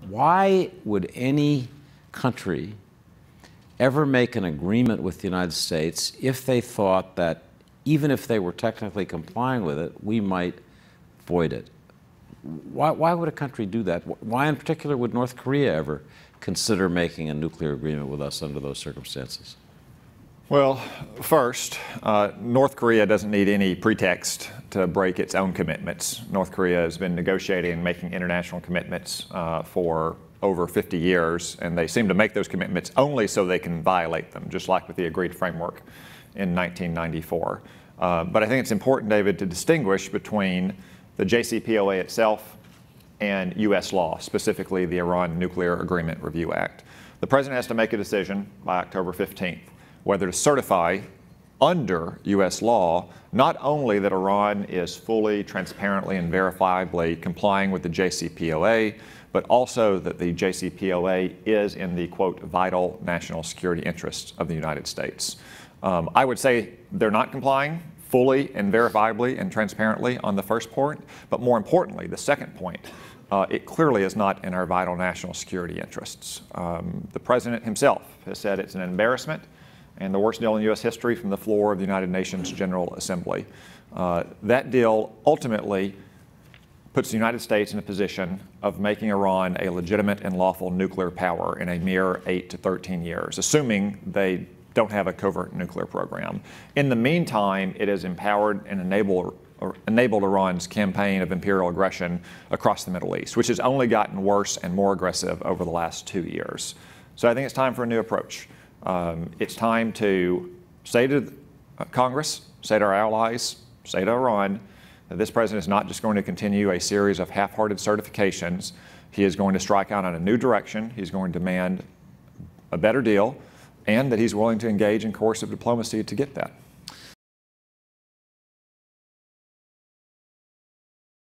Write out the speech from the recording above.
Why would any country ever make an agreement with the United States if they thought that even if they were technically complying with it, we might void it? Why would a country do that? Why in particular would North Korea ever consider making a nuclear agreement with us under those circumstances? Well, first, North Korea doesn't need any pretext to break its own commitments. North Korea has been negotiating and making international commitments for over 50 years, and they seem to make those commitments only so they can violate them, just like with the agreed framework in 1994. But I think it's important, David, to distinguish between the JCPOA itself and U.S. law, specifically the Iran Nuclear Agreement Review Act. The President has to make a decision by October 15th whether to certify under U.S. law not only that Iran is fully, transparently, and verifiably complying with the JCPOA, but also that the JCPOA is in the, quote, vital national security interests of the United States. I would say they're not complying fully and verifiably and transparently on the first point, but more importantly, the second point, it clearly is not in our vital national security interests. The President himself has said it's an embarrassment and the worst deal in U.S. history from the floor of the United Nations General Assembly. That deal ultimately puts the United States in a position of making Iran a legitimate and lawful nuclear power in a mere 8 to 13 years, assuming they don't have a covert nuclear program. In the meantime, it has empowered and enabled Iran's campaign of imperial aggression across the Middle East, which has only gotten worse and more aggressive over the last 2 years. So I think it's time for a new approach. It's time to say to Congress, say to our allies, say to Iran, that this president is not just going to continue a series of half-hearted certifications. He is going to strike out on a new direction. He's going to demand a better deal, and that he's willing to engage in coercive diplomacy to get that.